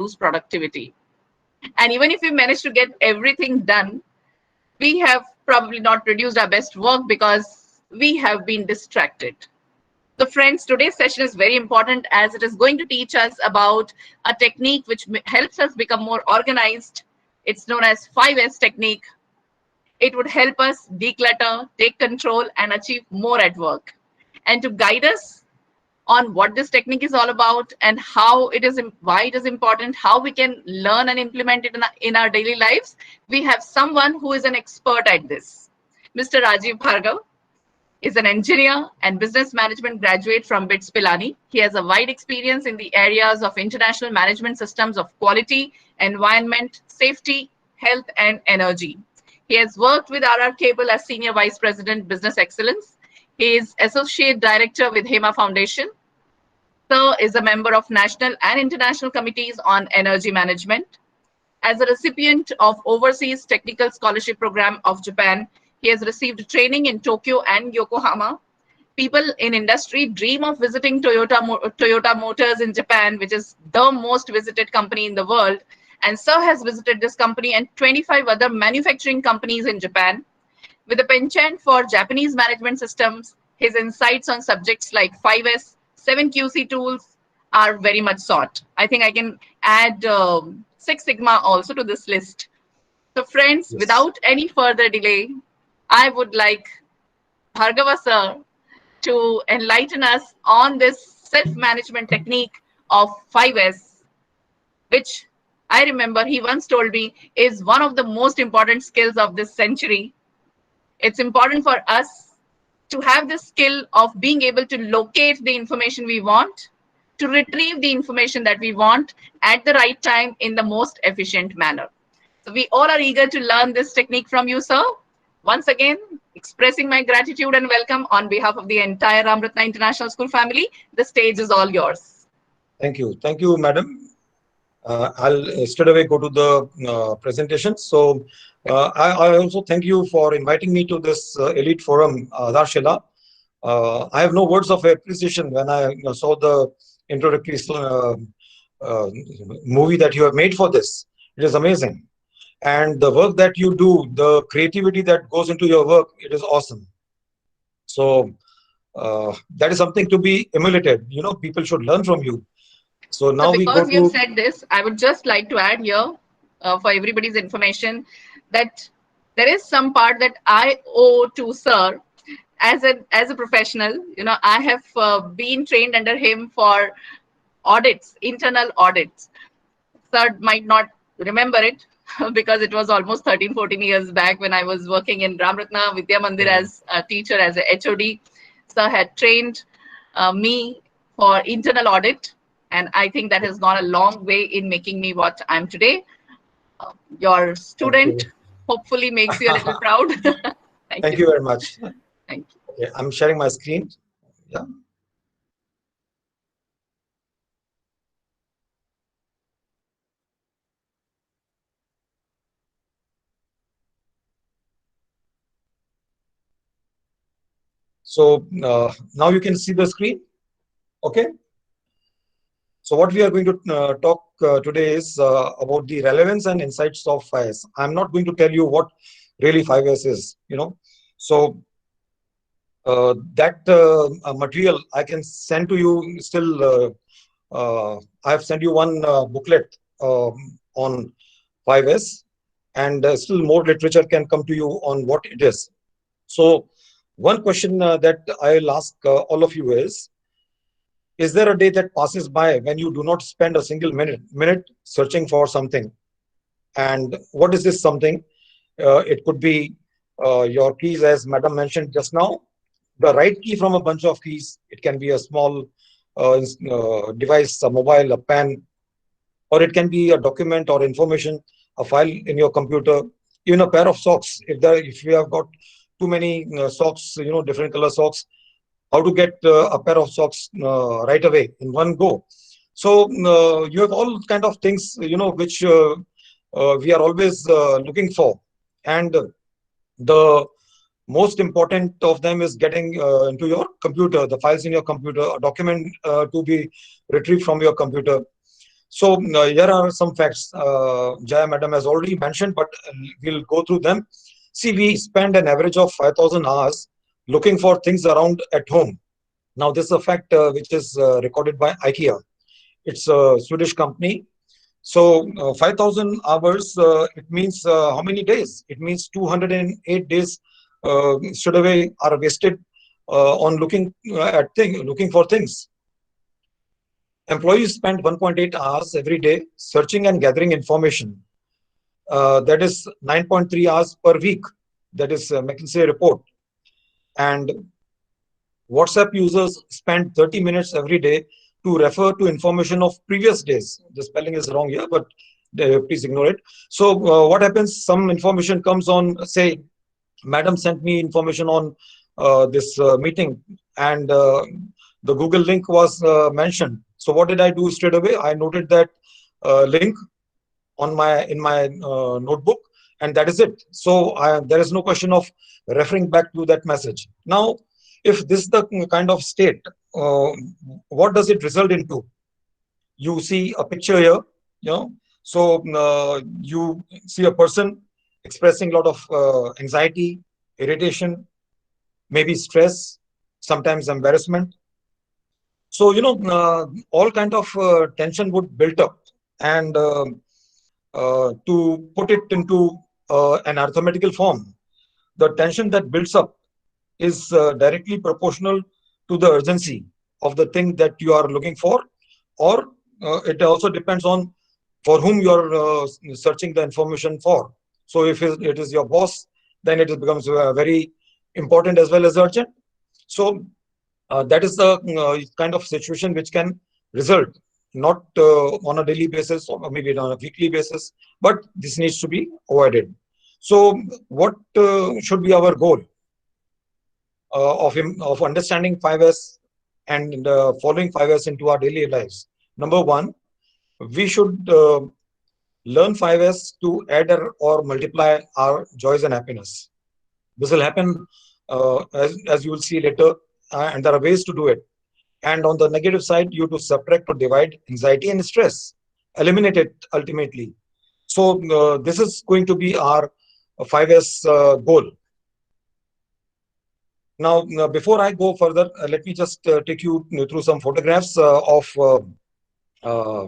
boost productivity. And even if we manage to get everything done, we have probably not produced our best work because we have been distracted. So friends, today's session is very important as it is going to teach us about a technique which helps us become more organized. It's known as 5S technique. It would help us declutter, take control, and achieve more at work. And to guide us on what this technique is all about and how it is, why it is important, how we can learn and implement it in our daily lives, we have someone who is an expert at this. Mr. Rajeev Bhargava is an engineer and business management graduate from BITS Pilani. He has a wide experience in the areas of international management systems of quality, environment, safety, health, and energy. He has worked with RR Cable as Senior Vice President, Business Excellence. He is Associate Director with HEMA Foundation. Sir is a member of national and international committees on energy management. As a recipient of Overseas Technical Scholarship Program of Japan, he has received training in Tokyo and Yokohama. People in industry dream of visiting Toyota Motors in Japan, which is the most visited company in the world. And Sir has visited this company and 25 other manufacturing companies in Japan. With a penchant for Japanese management systems, his insights on subjects like 5S, 7QC tools are very much sought. I think I can add Six Sigma also to this list. So friends, Yes. without any further delay, I would like Bhargava sir to enlighten us on this self-management technique of 5S, which I remember he once told me is one of the most important skills of this century. It's important for us to have the skill of being able to locate the information we want, to retrieve the information that we want at the right time in the most efficient manner. So we all are eager to learn this technique from you, sir. Once again, expressing my gratitude and welcome on behalf of the entire Ramratna International School family. The stage is all yours. Thank you. Thank you, madam. I'll straight away go to the presentation. So I also thank you for inviting me to this elite forum, Aadharshila. I have no words of appreciation when I saw the introductory uh, movie that you have made for this. It is amazing. And the work that you do, the creativity that goes into your work, it is awesome. So that is something to be emulated. You know, people should learn from you. So So now we go because you have to, said this, I would just like to add here for everybody's information that there is some part that I owe to sir as a professional. You know, I have been trained under him for audits, internal audits. Sir might not remember it because it was almost 13, 14 years back when I was working in Ramratna Vidya Mandir as a teacher, as a HOD. Sir had trained me for internal audit, and I think that has gone a long way in making me what I'm today. Your thank you. student hopefully makes you a little proud. Thank Thank you, you sir. very much. Thank you. Okay, I'm sharing my screen. Yeah. So now you can see the screen. Okay. So what we are going to talk today is about the relevance and insights of 5S. I'm not going to tell you what really 5S is, you know. So that material I can send to you still. I have sent you one booklet on 5S, and still more literature can come to you on what it is. So one question that I'll ask all of you is there a day that passes by when you do not spend a single minute searching for something? And what is this something? It could be your keys, as madam mentioned just now, the right key from a bunch of keys. It can be a small device, a mobile, a pen, or it can be a document or information, a file in your computer, even a pair of socks. If you have got too many socks, you know, different color socks, how to get a pair of socks right away in one go. So you have all kind of things, you know, which we are always looking for. And the most important of them is getting into your computer, the files in your computer, a document to be retrieved from your computer. So here are some facts. Jaya Madam has already mentioned, but we'll go through them. See, we spend an average of 5,000 hours looking for things around at home. Now, this is a fact which is recorded by IKEA. It's a Swedish company. So 5,000 hours, it means how many days? It means 208 days straight away are wasted on looking for things. Employees spend 1.8 hours every day searching and gathering information. That is 9.3 hours per week. That is McKinsey report. And WhatsApp users spend 30 minutes every day to refer to information of previous days. The spelling is wrong here, but please ignore it. So what happens? Some information comes on, say, Madam sent me information on this meeting, and the Google link was mentioned. So what did I do straight away? I noted that link on my in my notebook, and that is it. So there is no question of referring back to that message. Now, if this is the kind of state, uh, what does it result into? You see a picture here, you know. So you see a person expressing a lot of anxiety, irritation, maybe stress, sometimes embarrassment. So all kind of tension would build up, and to put it into an arithmetical form, the tension that builds up is directly proportional to the urgency of the thing that you are looking for, or it also depends on for whom you are searching the information for. So if it is your boss, then it becomes very important as well as urgent. So that is the kind of situation which can result not on a daily basis or maybe on a weekly basis, but this needs to be avoided. So what should be our goal of understanding 5S and following 5S into our daily lives? Number one, we should learn 5S to add or multiply our joys and happiness. This will happen as you will see later, and there are ways to do it. And on the negative side, you to subtract or divide anxiety and stress, eliminate it ultimately. So this is going to be our 5S goal. Now, before I go further, let me just take you through some photographs of uh,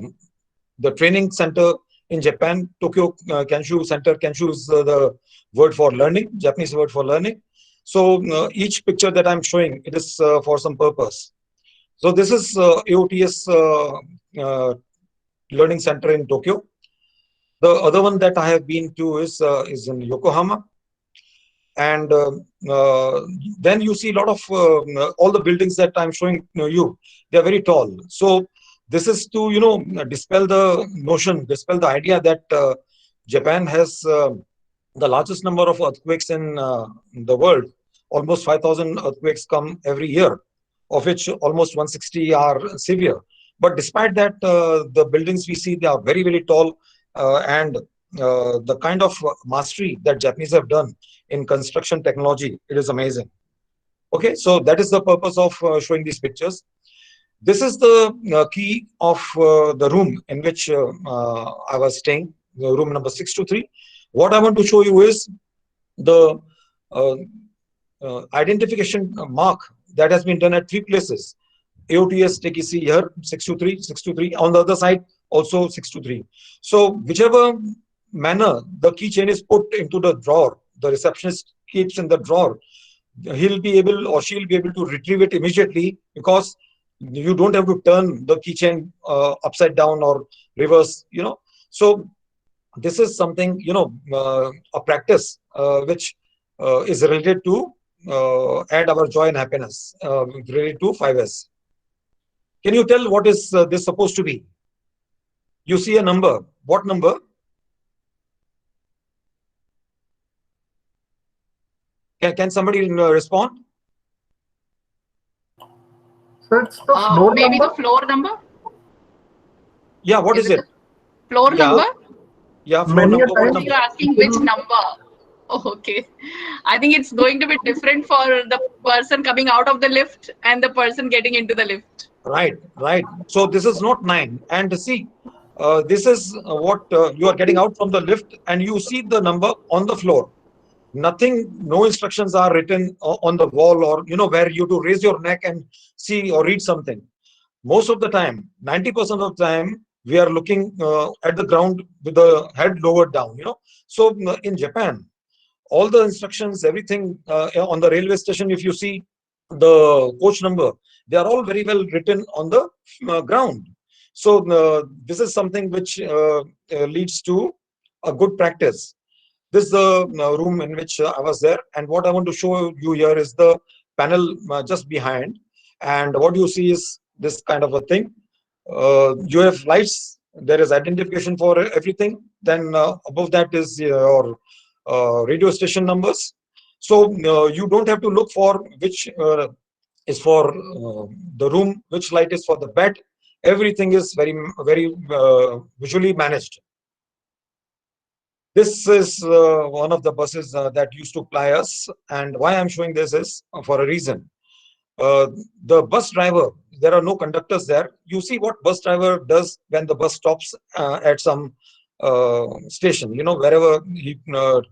the training center in Japan, Tokyo Kenshu Center. Kenshu is the word for learning, Japanese word for learning. So each picture that I'm showing, it is for some purpose. So this is AOTS uh, Learning Center in Tokyo. The other one that I have been to is in Yokohama, and then you see a lot of all the buildings that I'm showing you. They are very tall. So this is to dispel the notion, dispel the idea that Japan has the largest number of earthquakes in the world. Almost 5,000 earthquakes come every year, of which almost 160 are severe. But despite that, the buildings we see, they are very, very tall, and the kind of mastery that Japanese have done in construction technology, it is amazing. Okay, so that is the purpose of showing these pictures. This is the key of the room in which I was staying, room number 623. What I want to show you is the uh, identification mark that has been done at three places. AOTS, take you see here, 623, 623. On the other side, also 623. So whichever manner the keychain is put into the drawer, the receptionist keeps in the drawer, he'll be able or she'll be able to retrieve it immediately, because you don't have to turn the keychain upside down or reverse, So this is something, a practice which is related to add our joy and happiness, related to 5S. Can you tell what is this supposed to be? You see a number. What number? Can somebody respond? So it's the floor Maybe number. the floor number. Yeah, what Is is it it? the floor Yeah, number? yeah, floor Many a number. What times So number? you're asking which people, number? Oh, okay. I think it's going to be different for the person coming out of the lift and the person getting into the lift. Right, right. So this is not 9. And see, This is what you are getting out from the lift, and you see the number on the floor. Nothing, no instructions are written on the wall, or where you to raise your neck and see or read something. Most of the time, 90% of the time, we are looking at the ground with the head lowered down. So in Japan, all the instructions, everything on the railway station, if you see the coach number, they are all very well written on the ground. So this is something which leads to a good practice. This is the room in which I was there, and what I want to show you here is the panel just behind. And what you see is this kind of a thing. You have lights. There is identification for everything. Then above that is your radio station numbers. So you don't have to look for which is for the room, which light is for the bed. Everything is very visually managed. This is one of the buses that used to ply us, and why I'm showing this is for a reason. Uh, the bus driver, there are no conductors there. You see what bus driver does when the bus stops at some station, wherever he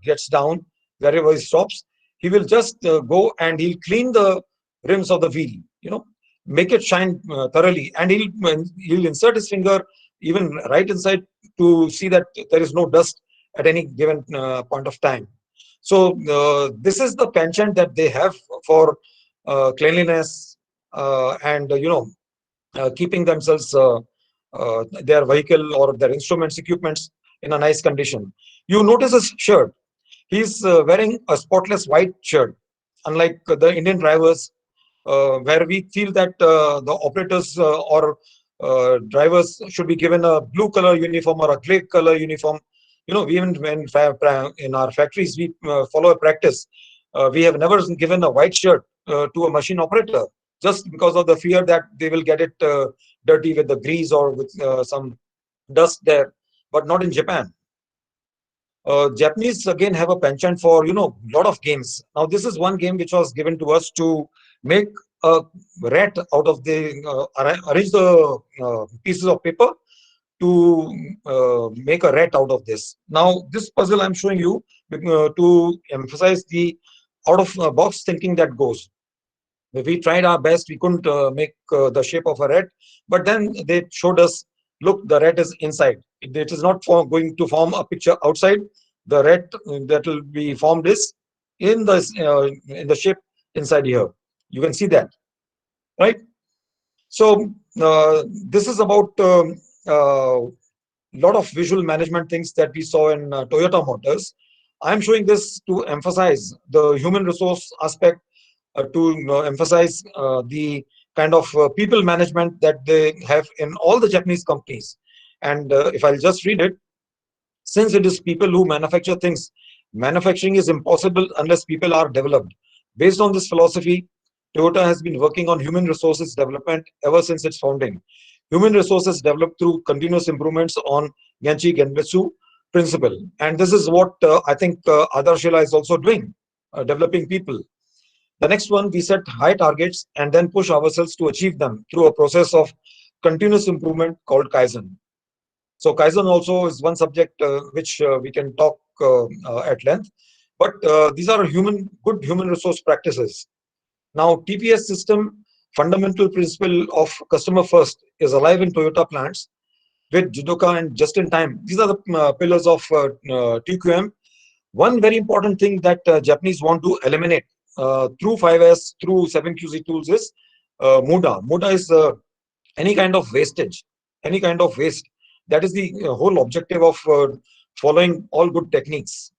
gets down, wherever he stops, he will just go and he'll clean the rims of the wheel, make it shine thoroughly, and he'll insert his finger even right inside to see that there is no dust at any given point of time. So this is the penchant that they have for cleanliness, and keeping themselves their vehicle or their instruments equipments in a nice condition. You notice his shirt. He's wearing a spotless white shirt, unlike the Indian drivers, where we feel that the operators or drivers should be given a blue color uniform or a gray color uniform. Even when in our factories we follow a practice, we have never given a white shirt to a machine operator, just because of the fear that they will get it dirty with the grease or with some dust there. But not in Japan. Japanese again have a penchant for lot of games. Now this is one game which was given to us to make a rat out of the arrange the pieces of paper to make a rat out of this. Now this puzzle I'm showing you to emphasize the out of box thinking that goes. We tried our best. We couldn't make the shape of a rat, but then they showed us, look, the rat is inside. It is not going to form a picture outside. The rat that will be formed is in the shape inside here. You can see that, right? So this is about lot of visual management things that we saw in Toyota Motors. I'm showing this to emphasize the human resource aspect, to emphasize the kind of people management that they have in all the Japanese companies. And if I'll just read it, since it is people who manufacture things, manufacturing is impossible unless people are developed. Based on this philosophy, Toyota has been working on human resources development ever since its founding. Human resources developed through continuous improvements on Genchi Genbetsu principle. And this is what I think Aadharshila is also doing, developing people. The next one, we set high targets and then push ourselves to achieve them through a process of continuous improvement called Kaizen. So Kaizen also is one subject which we can talk at length. But these are good human resource practices. Now, TPS system, fundamental principle of customer first, is alive in Toyota plants with Judoka and just in time. These are the pillars of TQM. One very important thing that Japanese want to eliminate through 5S, through 7QZ tools is Muda. Muda is any kind of wastage, any kind of waste. That is the whole objective of following all good techniques.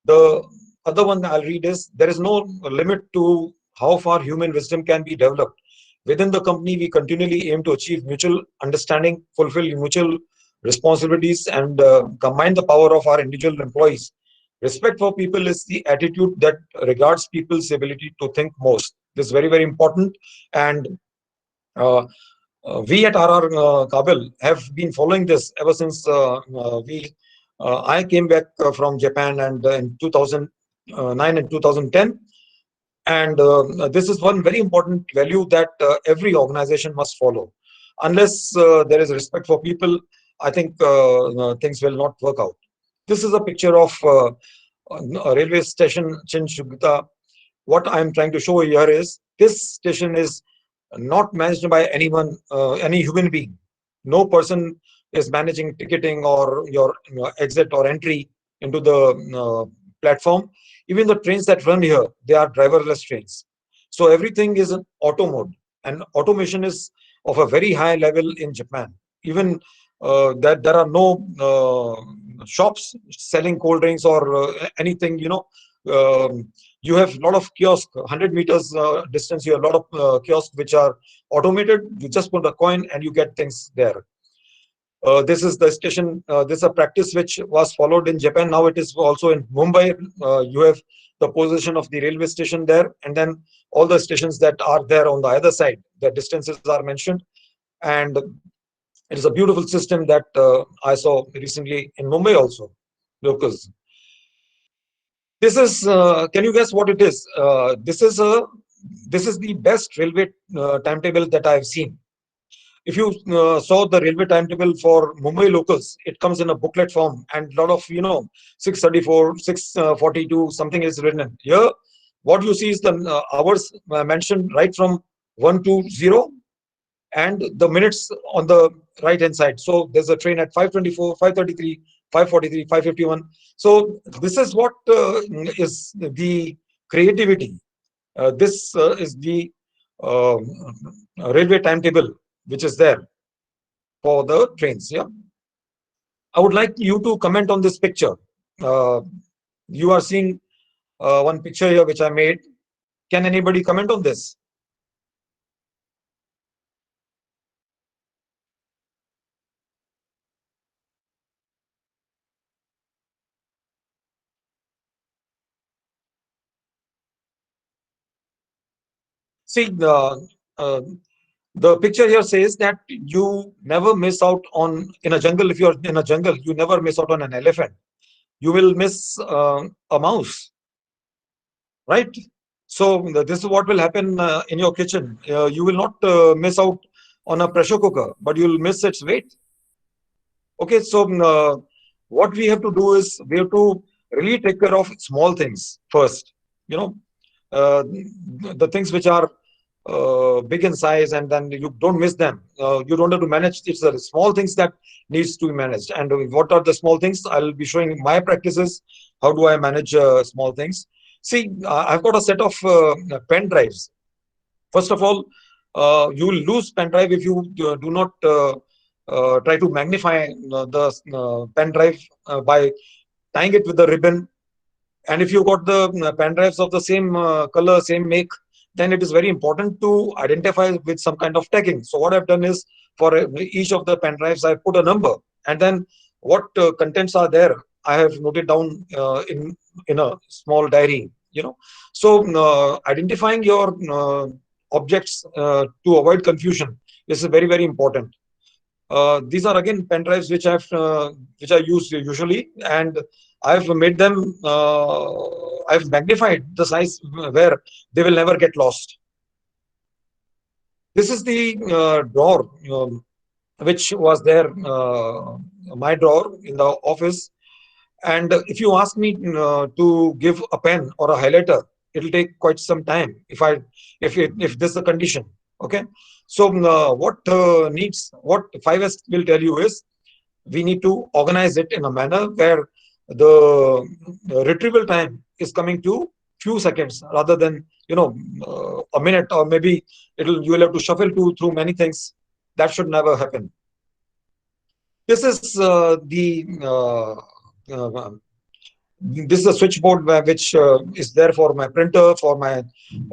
The other one I'll read is, there is no limit to how far human wisdom can be developed. Within the company, we continually aim to achieve mutual understanding, fulfill mutual responsibilities, and combine the power of our individual employees. Respect for people is the attitude that regards people's ability to think most. This is very, very important. And we at RR Kabul have been following this ever since I came back from Japan and in 2009 and 2010. And this is one very important value that every organization must follow. Unless there is respect for people, I think things will not work out. This is a picture of a railway station, Chinchugta. What I'm trying to show here is this station is not managed by anyone, any human being. No person is managing ticketing or your exit or entry into the platform. Even the trains that run here, they are driverless trains. So everything is in auto mode, and automation is of a very high level in Japan. Even that there are no shops selling cold drinks or anything. You have a lot of kiosks, 100 meters distance. You have a lot of kiosks which are automated. You just put a coin and you get things there. This is the station. This is a practice which was followed in Japan. Now it is also in Mumbai. You have the position of the railway station there, and then all the stations that are there on the other side. The distances are mentioned, and it is a beautiful system that I saw recently in Mumbai also. Locals. This is. Can you guess what it is? This is the best railway timetable that I have seen. If you saw the railway timetable for Mumbai locals, it comes in a booklet form, and a lot of 634, 642 something is written here. What you see is the hours mentioned right from 1 to 0, and the minutes on the right hand side. So there's a train at 5:24, 5:33, 5:43, 5:51. So this is what is the creativity. This is the uh, railway timetable which is there for the trains. Yeah, I would like you to comment on this picture. Uh, you are seeing one picture here which I made. Can anybody comment on this? See, uh, the picture here says that you never miss out on in a jungle. If you're in a jungle, you never miss out on an elephant. You will miss a mouse, right? So this is what will happen in your kitchen. You will not miss out on a pressure cooker, but you'll miss its weight. Okay, so what we have to do is we have to really take care of small things first. You know, the things which are big in size, and then you don't miss them. You don't have to manage. It's the small things that needs to be managed. And what are the small things? I'll be showing my practices. How do I manage small things? See, I've got a set of pen drives. First of all, you will lose pen drive if you do not try to magnify the pen drive by tying it with a ribbon. And if you got the pen drives of the same color, same make, then it is very important to identify with some kind of tagging. So what I've done is for each of the pen drives, I put a number, and then what contents are there, I have noted down in a small diary. So identifying your objects to avoid confusion is very, very important. These are again pen drives which I use usually, and I've made them. I've magnified the size where they will never get lost. This is the drawer which was there, my drawer in the office. And if you ask me to give a pen or a highlighter, it'll take quite some time if this is the condition. Okay. So what 5S will tell you is we need to organize it in a manner where the retrieval time is coming to few seconds rather than a minute, or maybe you will have to shuffle through many things. That should never happen. This is uh, this is a switchboard which is there for my printer, for my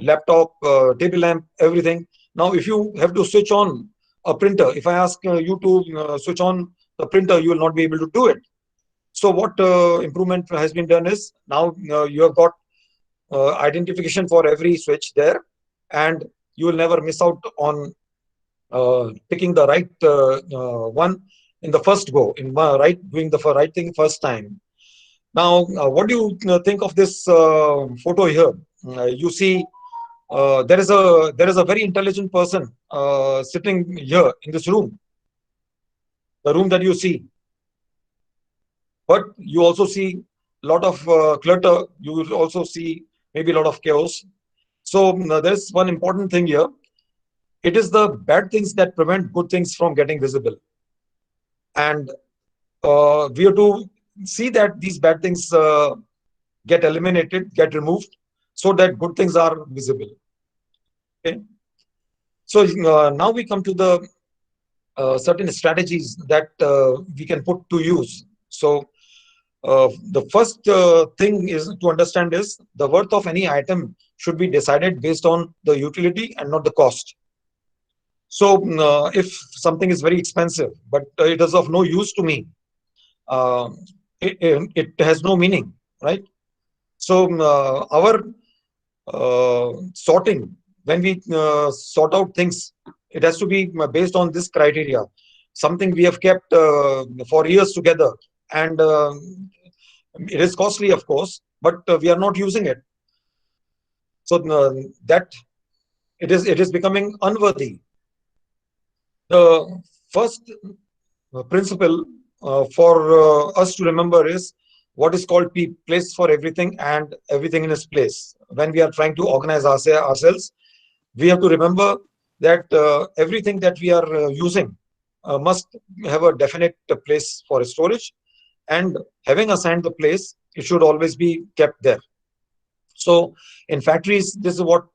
laptop, table lamp, everything. Now, if you have to switch on a printer, if I ask you to switch on the printer, you will not be able to do it. So what improvement has been done is now you have got identification for every switch there, and you will never miss out on picking the right one in the first go, doing the right thing first time. Now, what do you think of this photo here? You see, there is a very intelligent person sitting here in this room. the room that you see. But you also see a lot of clutter. You will also see maybe a lot of chaos. So there's one important thing here. It is the bad things that prevent good things from getting visible. And we have to see that these bad things get eliminated, get removed, so that good things are visible. Okay. So now we come to the certain strategies that we can put to use. So the first thing is to understand is the worth of any item should be decided based on the utility and not the cost. So if something is very expensive, but it is of no use to me, uh, it has no meaning, right? So our sorting, when we sort out things, it has to be based on this criteria. Something we have kept for years together, and it is costly, of course, but we are not using it. So that it is becoming unworthy. The first principle for us to remember is what is called place for everything and everything in its place. When we are trying to organize ourselves, we have to remember that everything that we are using must have a definite place for storage, and having assigned the place, it should always be kept there. So in factories, this is what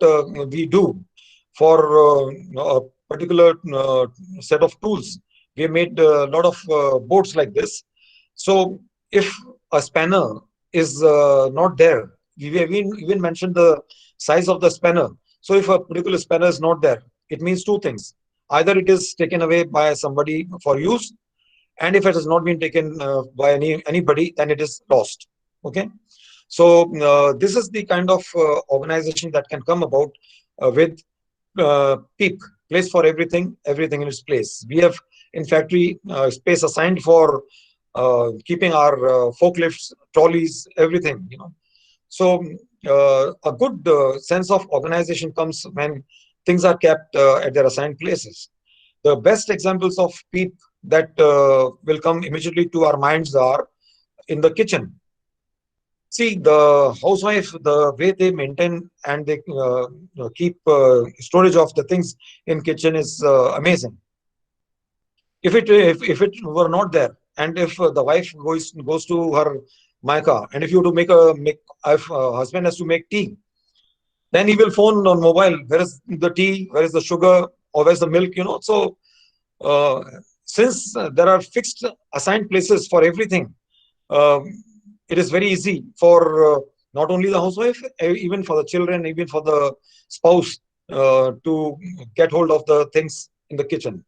we do for a particular set of tools. We have made a lot of boards like this. So if a spanner is not there, we have even mentioned the size of the spanner. So if a particular spanner is not there, it means two things. Either it is taken away by somebody for use, and if it has not been taken by anybody, then it is lost. Okay. So this is the kind of organization that can come about with PEEP, place for everything, everything in its place. We have in factory space assigned for keeping our forklifts, trolleys, everything. So a good sense of organization comes when things are kept at their assigned places. The best examples of PEEP that will come immediately to our minds are in the kitchen. See, the housewife, the way they maintain and they keep storage of the things in kitchen is amazing. If it were not there, and if the wife goes to her maika, and if you to if husband has to make tea, then he will phone on mobile. Where is the tea? Where is the sugar? Or where's the milk? So uh, since there are fixed assigned places for everything, um, it is very easy for not only the housewife, even for the children, even for the spouse to get hold of the things in the kitchen.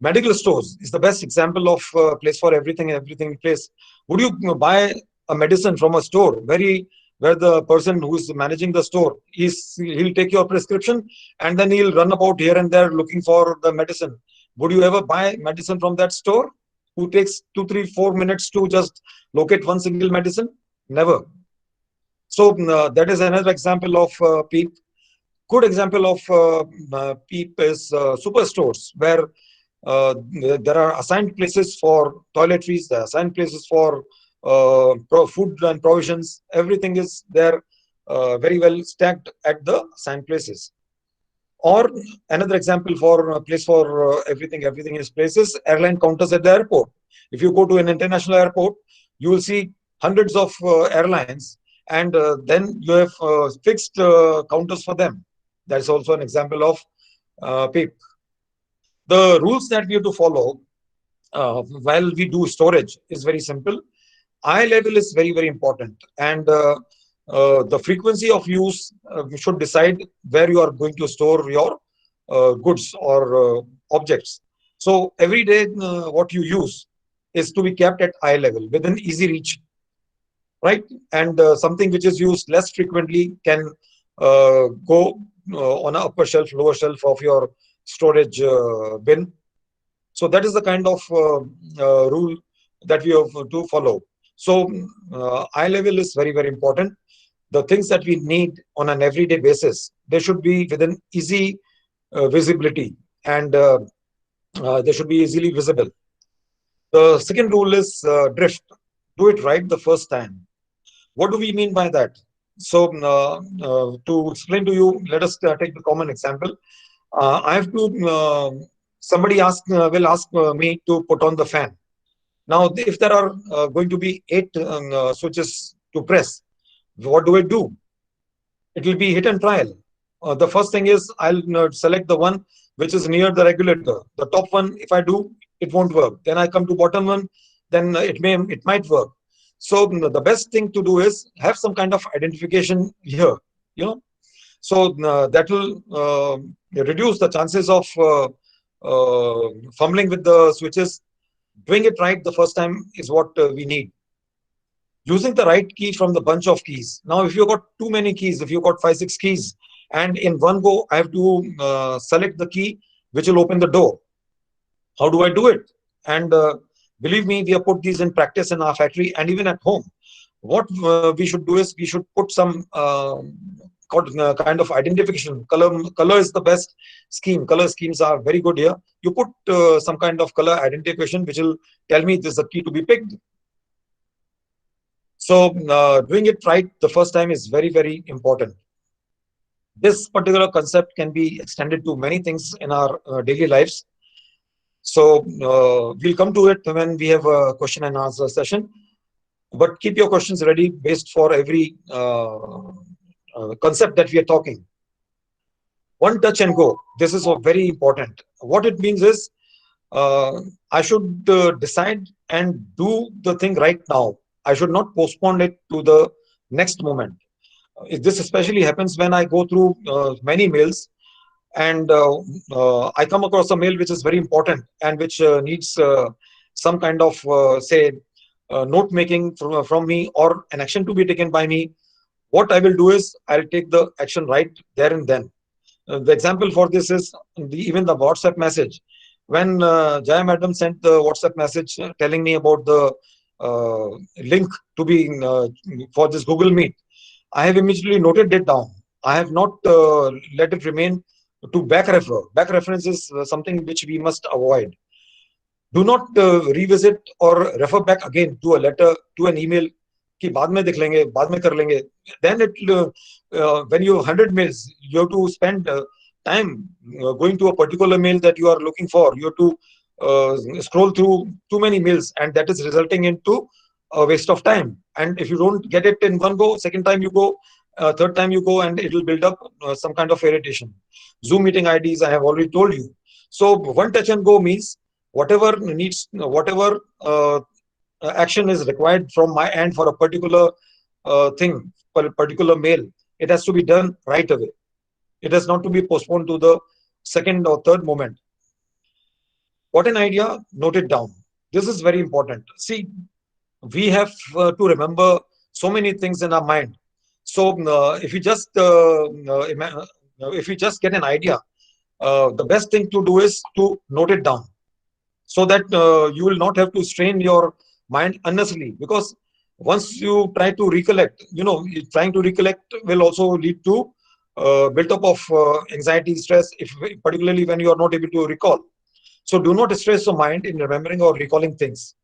Medical stores is the best example of place for everything and everything in place. Would you buy a medicine from a store where the person who is managing the store he'll take your prescription and then he'll run about here and there looking for the medicine? Would you ever buy medicine from that store who takes 2, 3, 4 minutes to just locate one single medicine? Never. So that is another example of PEEP. Good example of PEEP is superstores, where there are assigned places for toiletries, there are assigned places for food and provisions. Everything is there very well stacked at the assigned places. Or another example for a place for everything is places, airline counters at the airport. If you go to an international airport, you will see hundreds of airlines, and then you have fixed counters for them. That is also an example of PEEP. The rules that we have to follow while we do storage is very simple. Eye level is very, very important. And the frequency of use should decide where you are going to store your goods or objects. So every day, what you use is to be kept at eye level within easy reach, right? And something which is used less frequently can go on an upper shelf, lower shelf of your storage bin. So that is the kind of rule that we have to follow. So eye level is very, very important. The things that we need on an everyday basis, they should be within easy visibility, and they should be easily visible. The second rule is drift. Do it right the first time. What do we mean by that? So, to explain to you, let us take the common example. I have to, will ask me to put on the fan. Now, if there are going to be eight switches to press, what do I do? It will be hit and trial. The first thing is I'll select the one which is near the regulator. The top one, if I do, it won't work. Then I come to bottom one, then it might work. So the best thing to do is have some kind of identification here. You know, so that will reduce the chances of fumbling with the switches. Doing it right the first time is what we need. Using the right key from the bunch of keys. Now, if you've got too many keys, if you've got 5, 6 keys, and in one go, I have to select the key which will open the door. How do I do it? And believe me, we have put these in practice in our factory and even at home. What we should do is we should put some kind of identification. Color is the best scheme. Color schemes are very good here. You put some kind of color identification which will tell me this is the key to be picked. So doing it right the first time is very, very important. This particular concept can be extended to many things in our daily lives. So we'll come to it when we have a question and answer session. But keep your questions ready based for every concept that we are talking. One touch and go. This is very important. What it means is I should decide and do the thing right now. I should not postpone it to the next moment. This especially happens when I go through many mails and I come across a mail which is very important and which needs some kind of, say, note making from me or an action to be taken by me. What I will do is I'll take the action right there and then. The example for this is even the WhatsApp message. When Jaya Madam sent the WhatsApp message telling me about the link to be for this Google Meet, I have immediately noted it down. I have not let it remain to back refer. Back reference is something which we must avoid. Do not revisit or refer back again to a letter, to an email कि बाद में देख लेंगे, बाद में कर लेंगे. Then when you 100 mails, you have to spend time going to a particular mail that you are looking for. You have to scroll through too many mails, and that is resulting into a waste of time. And if you don't get it in one go, second time you go, third time you go, and it will build up some kind of irritation. Zoom meeting IDs, I have already told you. So one touch and go means whatever action is required from my end for a particular thing, for a particular mail, it has to be done right away. It has not to be postponed to the second or third moment. Got an idea? Note it down. This is very important. See, we have to remember so many things in our mind. So if we just get an idea, the best thing to do is to note it down, so that you will not have to strain your mind unnecessarily. Because once you try to recollect, trying to recollect will also lead to build-up of anxiety, stress, particularly when you are not able to recall. So do not stress your mind in remembering or recalling things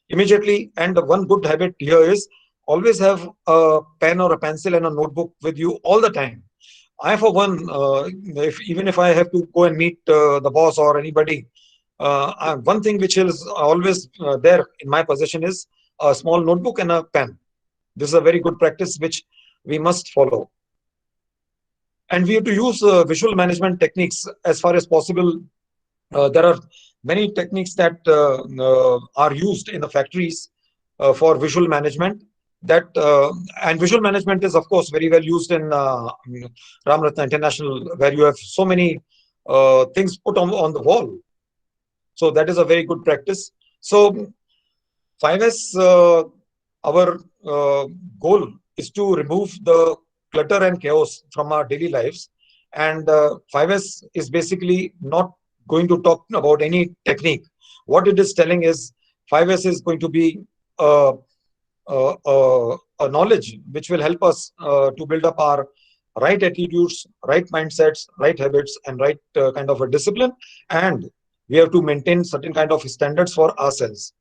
immediately. And one good habit here is always have a pen or a pencil and a notebook with you all the time. I, for one, even if I have to go and meet the boss or anybody, one thing which is always there in my possession is a small notebook and a pen. This is a very good practice which we must follow. And we have to use visual management techniques as far as possible. There are many techniques that are used in the factories for visual management. And visual management is, of course, very well used in Ram Ratna International, where you have so many things put on the wall. So that is a very good practice. So 5S, our goal is to remove the clutter and chaos from our daily lives. And 5S is basically not going to talk about any technique. What it is telling is 5S is going to be a knowledge which will help us to build up our right attitudes, right mindsets, right habits, and right kind of a discipline. And we have to maintain certain kind of standards for ourselves.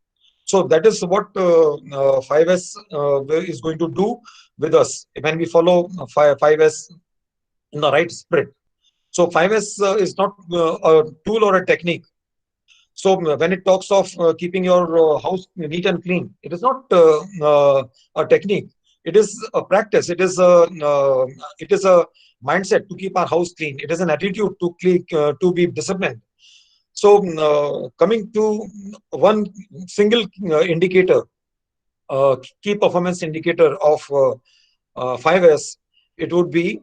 So that is what 5S is going to do with us when we follow 5S in the right spirit. So 5S is not a tool or a technique. So when it talks of keeping your house neat and clean, it is not a technique. It is a practice. It is a mindset to keep our house clean. It is an attitude to be disciplined. So coming to one single indicator, key performance indicator of 5S, it would be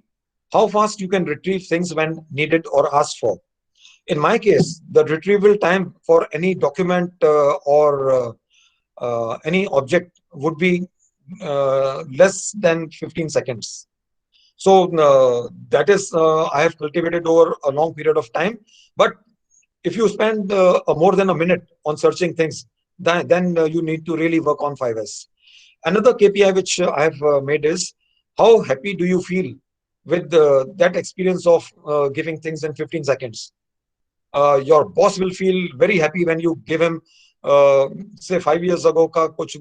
how fast you can retrieve things when needed or asked for. In my case, the retrieval time for any document or any object would be less than 15 seconds. So that is I have cultivated over a long period of time. But if you spend more than a minute on searching things, then you need to really work on 5S. Another KPI which I have made is how happy do you feel with that experience of giving things in 15 seconds. Your boss will feel very happy when you give him, say, 5 years ago ka kuch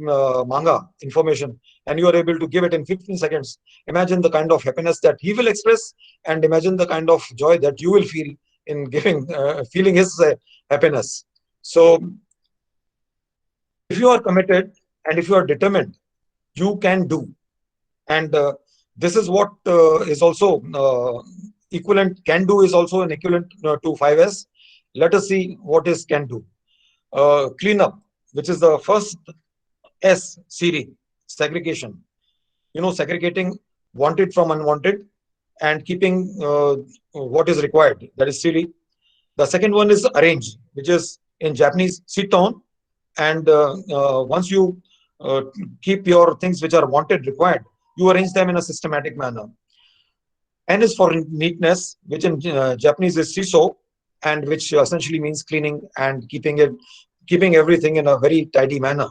manga information, and you are able to give it in 15 seconds. Imagine the kind of happiness that he will express, and imagine the kind of joy that you will feel in feeling his happiness. So, if you are committed and if you are determined, you can do. And this is what is also equivalent. Can do is also an equivalent to 5S. Let us see what is can do. Cleanup, which is the first S series, segregation. Segregating wanted from unwanted and keeping what is required. That is silly. The second one is arrange, which is in Japanese sit on. And once you uh, keep your things which are wanted, required, you arrange them in a systematic manner. N is for neatness, which in Japanese is shiso, and which essentially means cleaning and keeping everything in a very tidy manner.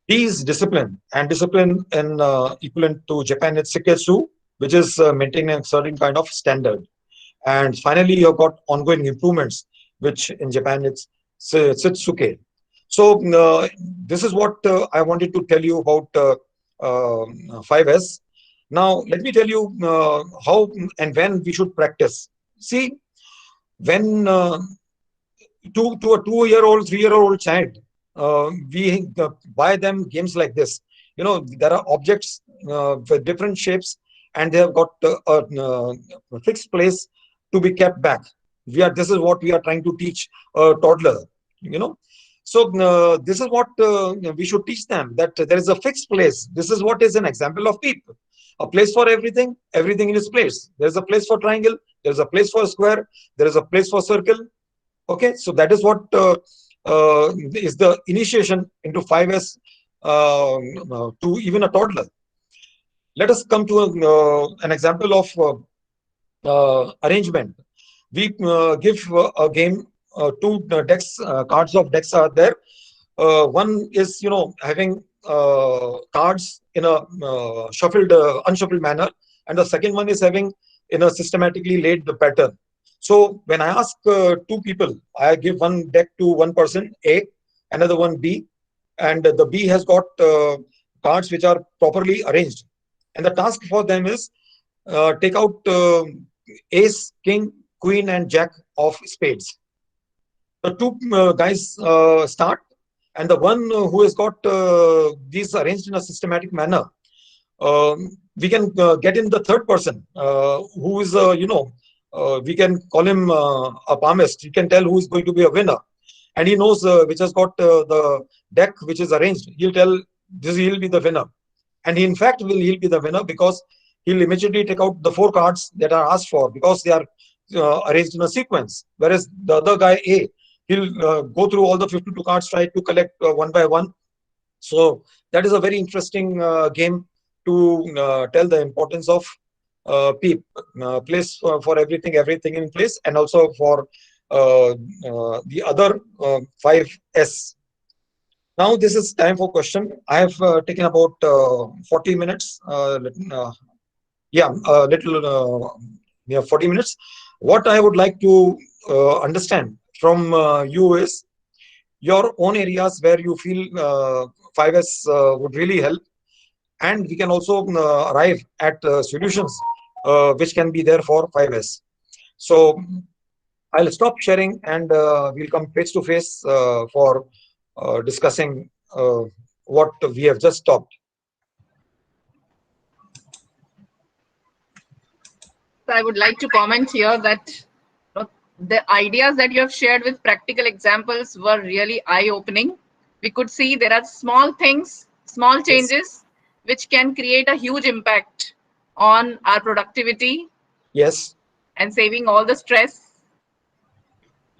D is discipline, and discipline in equivalent to Japan it's Shiketsu, which is maintaining a certain kind of standard. And finally, you've got ongoing improvements, which in Japan it's Sitsuke. So this is what I wanted to tell you about 5S. Now, let me tell you how and when we should practice. See, when to a 2-year-old, 3-year-old child, we buy them games like this. There are objects with different shapes, and they have got a fixed place to be kept back. This is what we are trying to teach a toddler. You know, so this is what we should teach them, that there is a fixed place. This is what is an example of PEEP. A place for everything, everything in its place. There's a place for triangle, there's a place for square, there is a place for circle. Okay, so that is what is the initiation into 5S to even a toddler. Let us come to an example of arrangement. We give a game, two decks, cards of decks are there. One is, having cards in a unshuffled manner, and the second one is having in a systematically laid pattern. So when I ask two people, I give one deck to one person, A, another one B, and the B has got cards which are properly arranged. And the task for them is take out ace, king, queen, and jack of spades. The two guys start, and the one who has got these arranged in a systematic manner, we can get in the third person who is, we can call him a palmist. He can tell who is going to be a winner, and he knows which has got the deck which is arranged. He'll tell this, he'll be the winner, and he in fact he'll be the winner because he'll immediately take out the 4 cards that are asked for because they are arranged in a sequence. Whereas the other guy A, he'll go through all the 52 cards, try to collect one by one. So that is a very interesting game to tell the importance of PEEP, place for everything in place, and also for the other 5S. Now this is time for question. I have taken about 40 minutes. Yeah, 40 minutes. What I would like to understand from you is, your own areas where you feel 5S would really help, and we can also arrive at solutions which can be there for 5S. So I'll stop sharing, and we'll come face to face for discussing what we have just talked. So I would like to comment here that the ideas that you have shared with practical examples were really eye-opening. We could see there are small things, small Yes. changes, which can create a huge impact on our productivity Yes. and saving all the stress.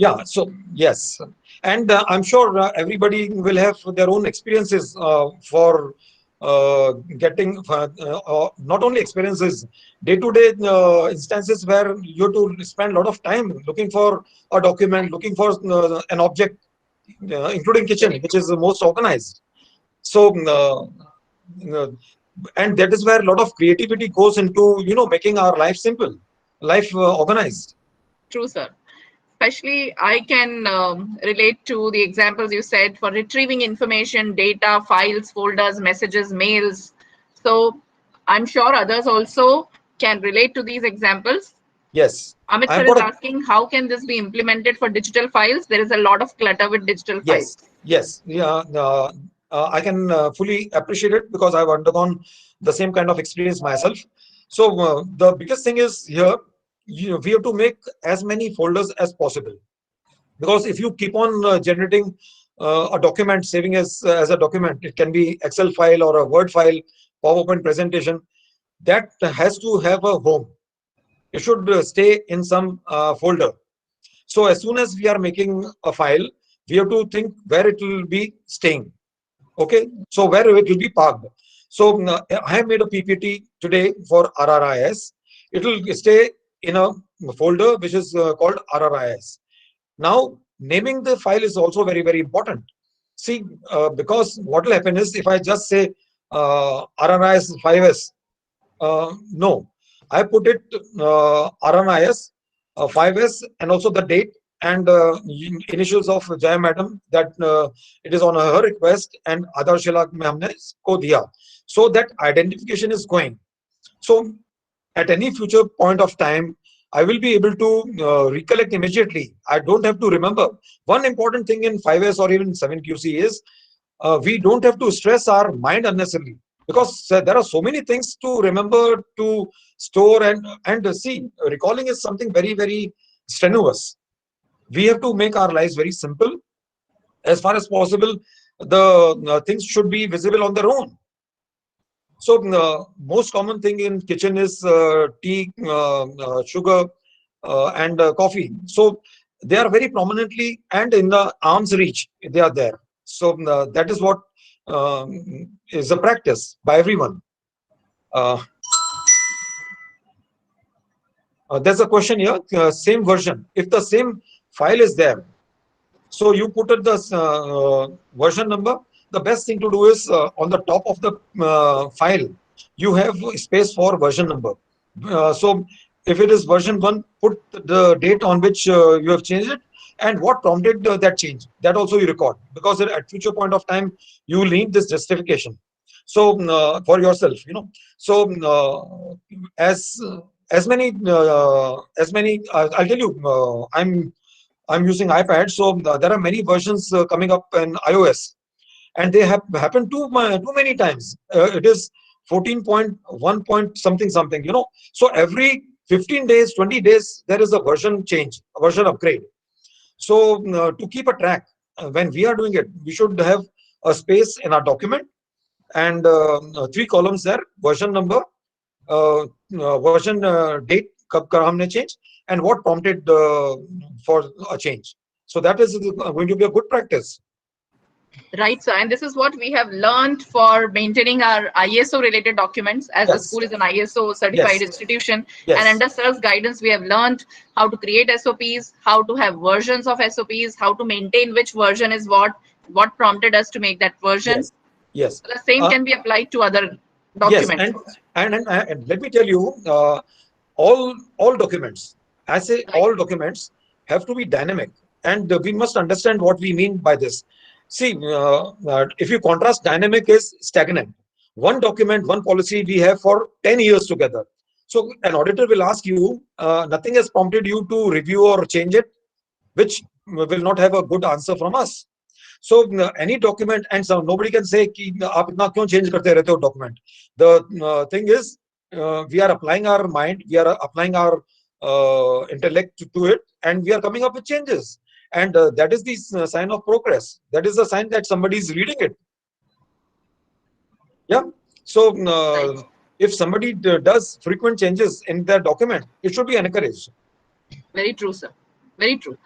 Yeah. So yes, and I'm sure everybody will have their own experiences for getting not only experiences, day-to-day instances where you have to spend a lot of time looking for a document, looking for an object, including kitchen, Very which true. is the most organized. So, uh, and that is where a lot of creativity goes into, making our life simple, life organized. True, sir. Especially, I can relate to the examples you said for retrieving information, data, files, folders, messages, mails. So I'm sure others also can relate to these examples. Yes, Amit sir I've is got a asking how can this be implemented for digital files? There is a lot of clutter with digital yes, files. yes, yeah. I can fully appreciate it because I've undergone the same kind of experience myself. So the biggest thing is here, we have to make as many folders as possible, because if you keep on generating a document, saving as a document, it can be Excel file or a Word file, PowerPoint presentation, that has to have a home. It should stay in some folder. So as soon as we are making a file, we have to think where it will be staying. Okay, so where it will be parked. So I have made a PPT today for RRIS. It will stay in a folder which is called RRIS. Now, naming the file is also very, very important. See, because what will happen is if I just say RRIS 5S, no, I put it RNIS 5S and also the date and initials of Jaya Madam, that it is on her request, and Aadharshila में हमने इसको दिया. So that identification is going. So at any future point of time, I will be able to recollect immediately. I don't have to remember. One important thing in 5S or even 7QC is we don't have to stress our mind unnecessarily, because there are so many things to remember, to store, and see, recalling is something very, very strenuous. We have to make our lives very simple. As far as possible, the things should be visible on their own. So most common thing in kitchen is tea, sugar, and coffee. So they are very prominently and in the arm's reach. They are there. So that is what is a practice by everyone. Uh, there's a question here. Same version. If the same file is there, so you put it the version number. The best thing to do is on the top of the file, you have space for version number. So if it is version 1, put the date on which you have changed it and what prompted that change. That also you record, because at future point of time you will need this justification. So for yourself, So as many, I'll tell you. I'm using iPad, so there are many versions coming up in iOS, and they have happened too many times. It is 14.1 point something something. So every 15 days, 20 days, there is a version change, a version upgrade. So to keep a track, when we are doing it, we should have a space in our document and 3 columns there: version number, version date, कब करा हमने change, and what prompted for a change. So that is going to be a good practice. Right, sir. And this is what we have learned for maintaining our ISO related documents, as the Yes, school is an ISO certified yes, institution. And yes, under sir's guidance, we have learned how to create SOPs, how to have versions of SOPs, how to maintain which version is what prompted us to make that version. yes, yes. So the same Uh, can be applied to other yes, documents. and let me tell you, all documents, I say Right. all documents have to be dynamic And we must understand what we mean by this. See, if you contrast, dynamic is stagnant. One document, one policy we have for 10 years together. So an auditor will ask you, nothing has prompted you to review or change it, which will not have a good answer from us. So any document, and so nobody can say कि आप इतना क्यों change करते रहते हो document. The thing is, we are applying our mind, we are applying our intellect to it, and we are coming up with changes. And that is the sign of progress. That is the sign that somebody is reading it. Yeah. So Right. if somebody does frequent changes in their document, it should be encouraged. Very true, sir. Very true.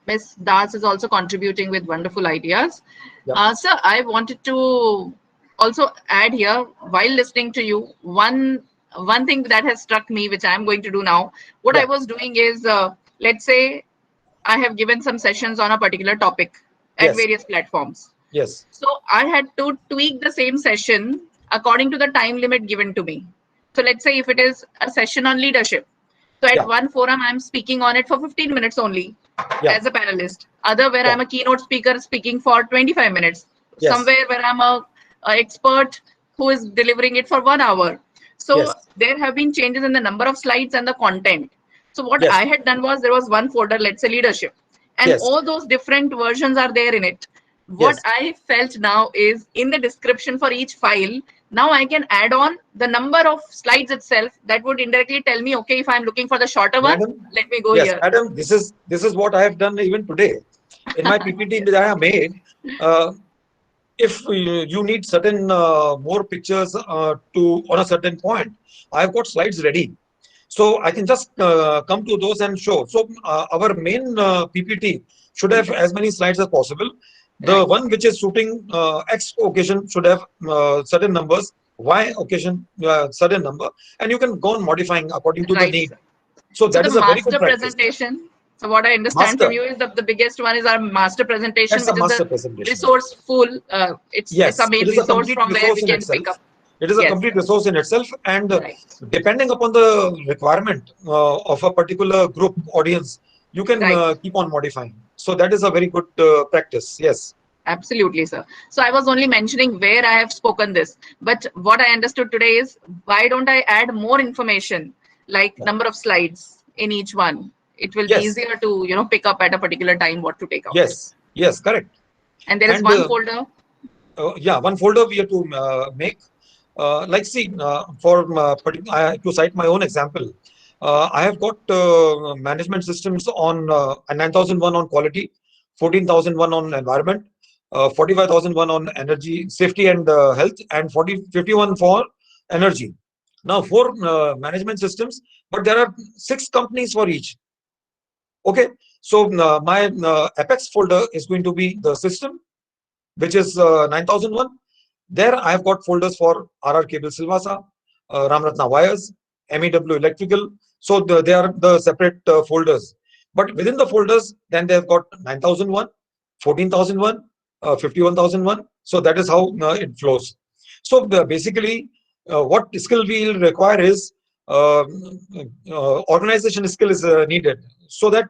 Miss Das is also contributing with wonderful ideas. Yeah. Sir, I wanted to also add here, while listening to you, one thing that has struck me, which I'm going to do now. What I Yeah. was doing is, let's say I have given some sessions on a particular topic at Yes. various platforms. Yes. So I had to tweak the same session according to the time limit given to me. So let's say if it is a session on leadership, so at Yeah. one forum, I'm speaking on it for 15 minutes only Yeah. as a panelist. Other where Yeah. I'm a keynote speaker speaking for 25 minutes. Yes. Somewhere where I'm a expert who is delivering it for 1 hour. So Yes. there have been changes in the number of slides and the content. So what Yes. I had done was there was one folder, let's say leadership, and Yes. all those different versions are there in it. What Yes. I felt now is in the description for each file, now I can add on the number of slides itself that would indirectly tell me, okay, if I'm looking for the shorter one, Madam, let me go yes, here. madam, this is what I have done even today. In my PPT Yes. that I have made, uh, if you need certain more pictures to on a certain point, I've got slides ready. So I can just come to those and show. So our main PPT should have as many slides as possible. The Right. one which is shooting X occasion should have certain numbers, Y occasion certain number, and you can go on modifying according to the Right, need. sir. So So that the is a very good master practice. presentation. So what I understand from Master, you is that the biggest one is our master presentation, that's a which is the master presentation. resourceful. It's a Yes, main it is a resource complete from where resource we in can itself. pick up. It is a Yes, complete resource in itself, and right. depending upon the requirement of a particular group audience, you can Right. keep on modifying. So that is a very good practice. Yes. Absolutely, sir. So I was only mentioning where I have spoken this, but what I understood today is why don't I add more information, like Yeah. number of slides in each one? It will be Yes. easier to pick up at a particular time what to take out. Yes. Yes. Correct. And there is And one folder. yeah, one folder we have to make. Like, see, to cite my own example, I have got management systems on 9001 on quality, 14,001 on environment, 45,001 on energy, safety and health, and 51 for energy. Now, four management systems, but there are 6 companies for each. Okay, so my Apex folder is going to be the system, which is 9001. There I have got folders for RR Cable Silvassa, Ramratna Wires, MEW Electrical. So they are the separate folders. But within the folders, then they have got 9001, 14,001, 51,001. So that is how it flows. So basically, what skill we will require is uh, organization skill is needed, so that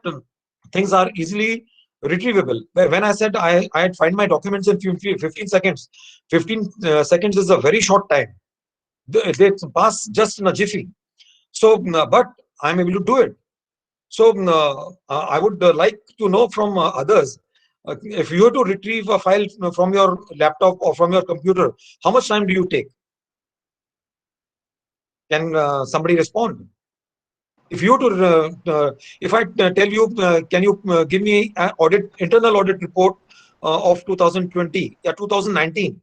things are easily retrievable. When I said I'd find my documents in 15 seconds, 15 seconds is a very short time. They pass just in a jiffy. So, but I'm able to do it. So, I would like to know from others, if you were to retrieve a file from your laptop or from your computer, how much time do you take? Can somebody respond? If you to, if I tell you, can you give me an internal audit report of 2020, 2019?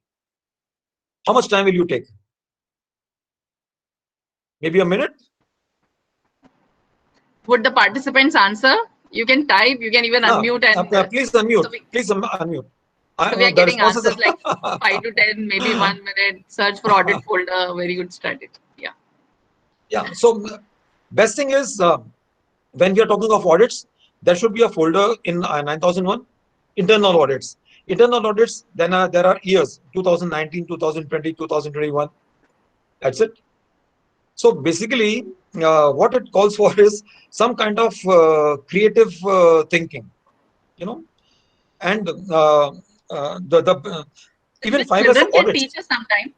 How much time will you take? Maybe a minute? Would the participants answer? You can type, you can even No, unmute, and please unmute. so we Please unmute. so we are The getting responses answers like are 5 to 10, maybe 1 minute. Search for audit folder. Very good strategy. Yeah. yeah. So best thing is when we are talking of audits, there should be a folder in 9001 internal audits. Internal audits, then there are years 2019, 2020, 2021. That's it. So basically, what it calls for is some kind of creative thinking. you know, and even Even 5S children can audits. teach us sometime.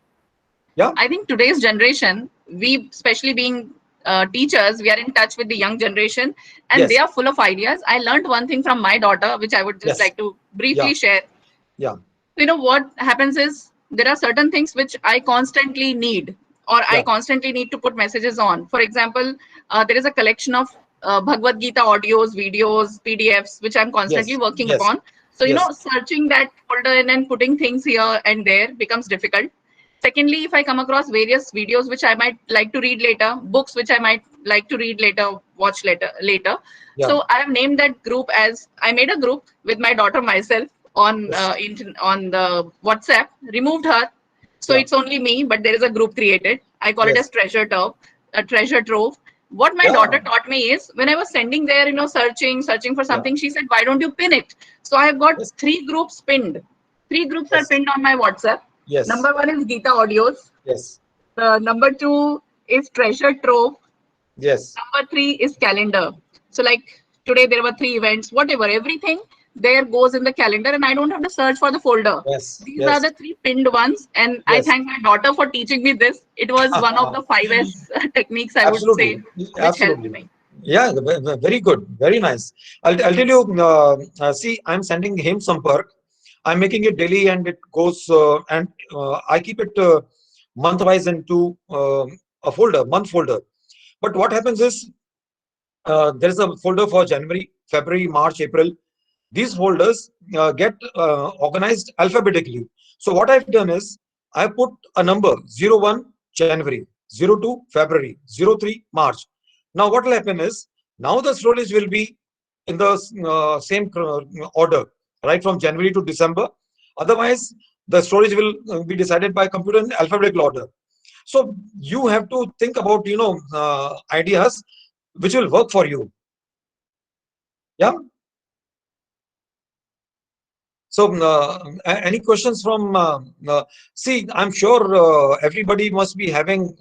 Yeah. I think today's generation, we especially being teachers, we are in touch with the young generation, and they Yes. are full of ideas. I learned one thing from my daughter, which I would just Yes. like to Yeah. briefly share. Yeah. You know what happens is there are certain things which I constantly need, or I Yeah. constantly need to put messages on. For example, there is a collection of Bhagavad Gita audios, videos, PDFs, which I'm constantly Yes. working Yes. upon. So, Yes. searching that folder and then putting things here and there becomes difficult. Secondly, if I come across various videos which I might like to read later, books which I might like to read later, watch later. Yeah. So I have named that group as, I made a group with my daughter myself on Yes. on the WhatsApp, removed her. So Yeah. it's only me, but there is a group created. I call it as Yes. treasure trove. What my Yeah. daughter taught me is when I was sending there, searching for Yeah. something, she said, "Why don't you pin it?" So I have got Yes. 3 groups pinned. 3 groups are Yes. pinned on my WhatsApp. Yes. Number 1 is Gita audios. Yes. Number 2 is treasure trove. Yes. Number 3 is calendar. So like today there were 3 events, whatever, everything there goes in the calendar, and I don't have to search for the folder. Yes. These are Yes. the 3 pinned ones, and I Yes. thank my daughter for teaching me this. It was one of the 5S techniques, I would say, Absolutely. which helped Absolutely. me. Yeah. Very good. Very nice. I'll tell you. See, I'm sending him some perk. I'm making it daily, and it goes and I keep it month wise into a folder, month folder. But what happens is there is a folder for January, February, March, April. These folders get organized alphabetically. So what I've done is I put a number 01 January, 02 February, 03 March. Now what will happen is now the storage will be in the same order, right from January to December. Otherwise, the storage will be decided by computer in alphabetical order. So you have to think about ideas which will work for you. Yeah. So, any questions from? See, I'm sure everybody must be having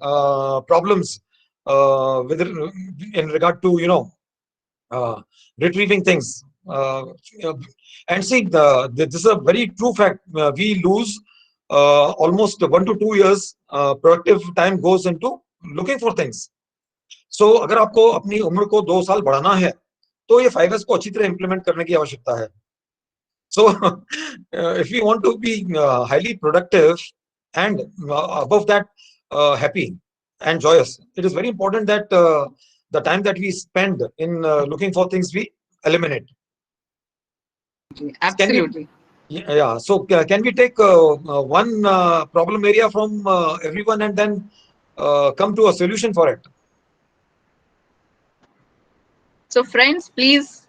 problems with in regard to uh, retrieving things. And see, this is a very true fact. We lose almost 1 to 2 years. Productive time goes into looking for things. So, अगर आपको अपनी उम्र को 2 साल बढ़ाना है, तो ये 5S को अच्छी तरह implement करने की आवश्यकता है. So, if we want to be highly productive and above that happy and joyous, it is very important that the time that we spend in looking for things we eliminate. Can we? Absolutely. Yeah. So, can we take one problem area from everyone and then come to a solution for it? So friends, please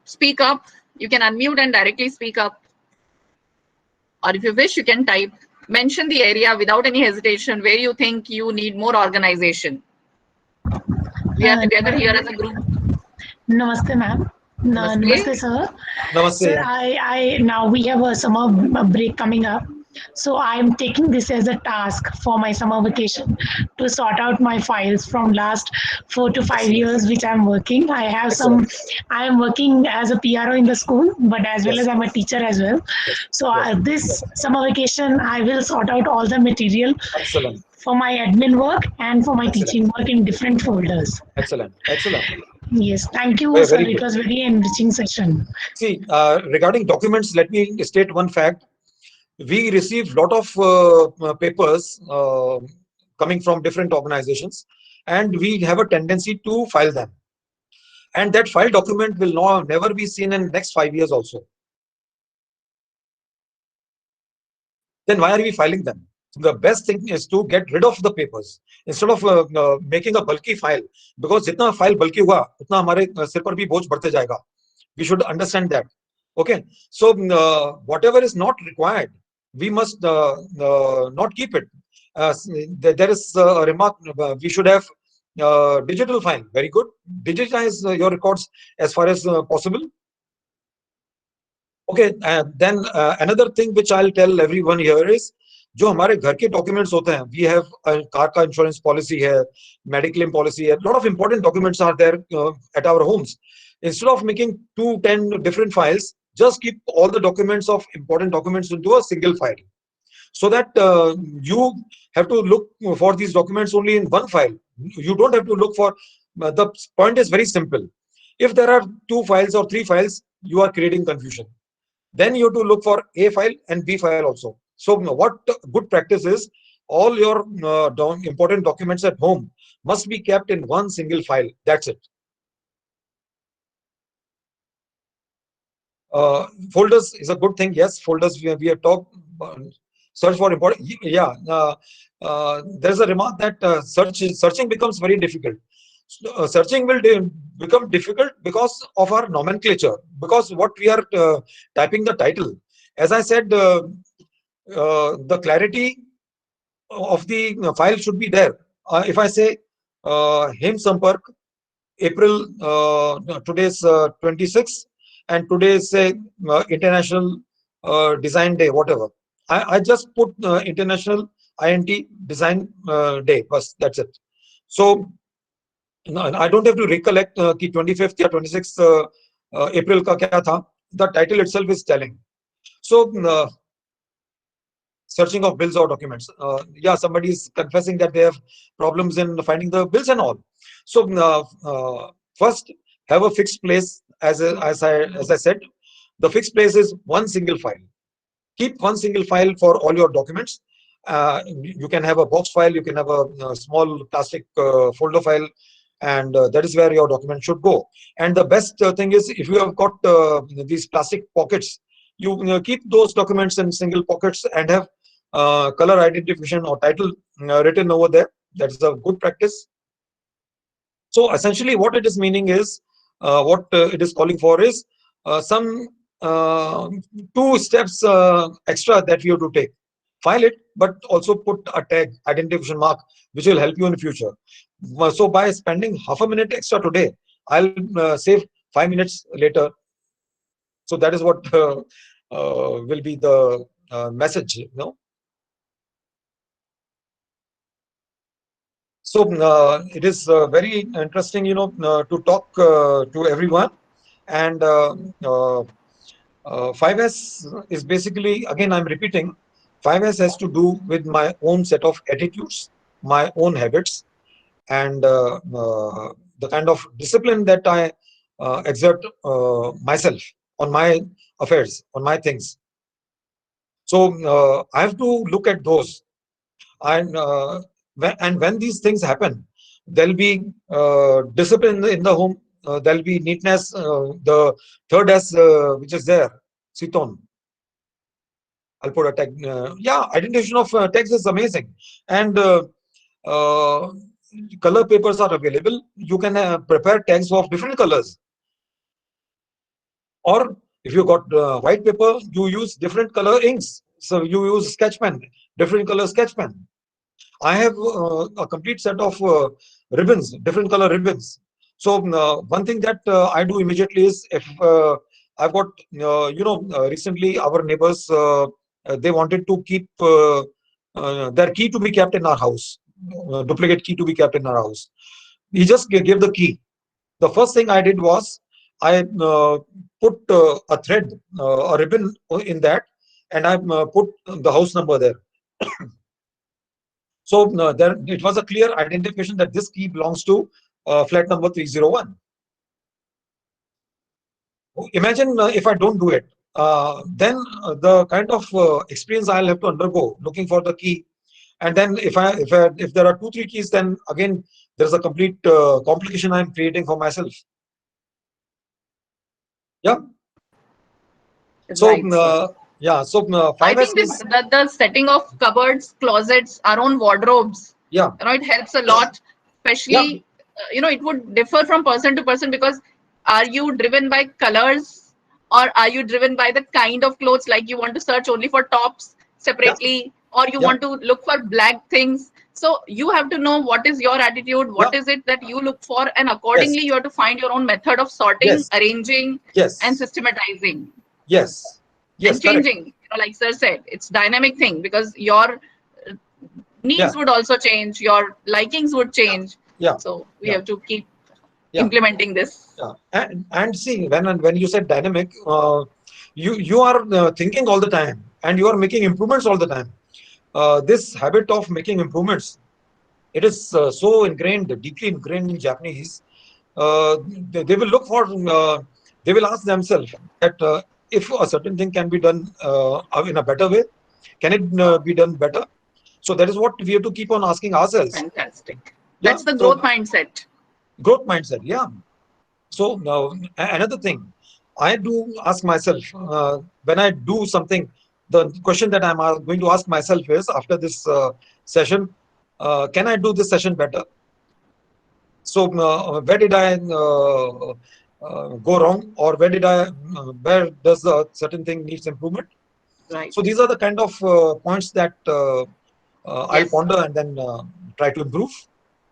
speak up. You can unmute and directly speak up. Or if you wish, you can type. Mention the area without any hesitation where you think you need more organization. We are together here as a group. Namaste, ma'am. Namaste, Namaste. sir. Namaste. Sir, I now we have a summer break coming up, so I am taking this as a task for my summer vacation to sort out my files from last 4 to 5 years which I'm working. I have some. Excellent. I am working as a PRO in the school, but as well as Yes. I'm a teacher as well. Yes. So Yes. this summer vacation, I will sort out all the material Excellent. for my admin work and for my Excellent. teaching work in different folders. Excellent. Excellent. Yes, thank you, Very, sir. very It good. was very enriching session. See, regarding documents, let me state one fact. We receive lot of papers coming from different organizations, and we have a tendency to file them. And that file document will never be seen in next 5 years also. Then why are we filing them? The best thing is to get rid of the papers instead of making a bulky file, because जितना file bulky हुआ उतना हमारे सिर पर भी बोझ बढ़ते जाएगा. We should understand that. Okay, so whatever is not required, we must not keep it. There is a remark, we should have digital file. Very good. Digitize your records as far as possible. Okay, then another thing which I'll tell everyone here is जो हमारे घर के documents होते हैं, we have a car का insurance policy है, medical claim policy है, lot of important documents are there at our homes. Instead of making 2, 10 different files, just keep all the documents of important documents into a single file, so that you have to look for these documents only in one file. You don't have to look for, the point is very simple. If there are 2 files or 3 files, you are creating confusion. Then you have to look for A file and B file also. So what good practice is, all your important documents at home must be kept in one single file. That's it. Folders is a good thing. Yes, folders, we have talked. Search for important. Yeah, there's a remark that searching becomes very difficult. Searching will become difficult because of our nomenclature, because what we are typing the title. As I said, the clarity of the file should be there. If I say Hem Sampark, April, today's 26, and today is say International Design Day, whatever. I just put International INT Design Day, bas, that's it. So no, I don't have to recollect कि 25th या 26th April का क्या था. The title itself is telling. So searching of bills or documents. Yeah, somebody is confessing that they have problems in finding the bills and all. So first, have a fixed place. As I said, the fixed place is one single file. Keep one single file for all your documents. You can have a box file, you can have a small plastic folder file, and that is where your document should go. And the best thing is, if you have got these plastic pockets, you keep those documents in single pockets and have color identification or title written over there. That is a good practice. So essentially what it is meaning is, what it is calling for is some 2 steps extra that you have to take. File it, but also put a tag, identification mark, which will help you in the future. So by spending half a minute extra today, I'll save 5 minutes later. So that is what will be the message, you know. So it is very interesting, you know, to talk to everyone. And 5S is basically, again, I'm repeating, 5S has to do with my own set of attitudes, my own habits, and the kind of discipline that I exert myself on my affairs, on my things. So I have to look at those. And when these things happen, there'll be discipline in the home, there'll be neatness. The third S, which is there, Siton. I'll put a tag. Yeah, identification of text is amazing. And uh, color papers are available. You can prepare tags of different colors. Or if you got white paper, you use different color inks. So you use sketch pen, different color sketch pen. I have a complete set of ribbons, different color ribbons. So one thing that I do immediately is, if I've got, recently our neighbors, they wanted to keep their key to be kept in our house, duplicate key to be kept in our house. He just gave the key. The first thing I did was, I put a thread, a ribbon in that, and I put the house number there. So there, it was a clear identification that this key belongs to flat number 301. Imagine if I don't do it, then the kind of experience I'll have to undergo looking for the key. And then if there are 2, 3 keys, then again there's a complete complication I'm creating for myself. Yeah. So Right. yeah, so I 5S think is, that the setting of cupboards, closets, our own wardrobes, yeah, it helps a lot. yeah, Especially, it would differ from person to person, because are you driven by colors, or are you driven by the kind of clothes? Like, you want to search only for tops yeah, separately, or you yeah, want to look for black things. So you have to know what is your attitude, yeah, what is it that you look for, and accordingly yes, you have to find your own method of sorting, yes, arranging, and yes, systematizing yes, yes, and correct. changing. Like sir said, it's dynamic thing, because your Yeah, needs would also change, your likings would yeah, change. yeah, So we yeah. have to keep Yeah. implementing this. Yeah. And see, when you said dynamic, you are thinking all the time, and you are making improvements all the time. This habit of making improvements, it is so ingrained, deeply ingrained in Japanese. They will look for, they will ask themselves that if a certain thing can be done in a better way, can it be done better? So that is what we have to keep on asking ourselves. Fantastic. Yeah. That's the So growth mindset. growth mindset. Yeah. So now another thing, I do ask myself when I do something. The question that I'm going to ask myself is after this session, can I do this session better? So where did I go wrong, or where does a certain thing needs improvement? Right. So these are the kind of points that I'll Yes. ponder and then try to improve.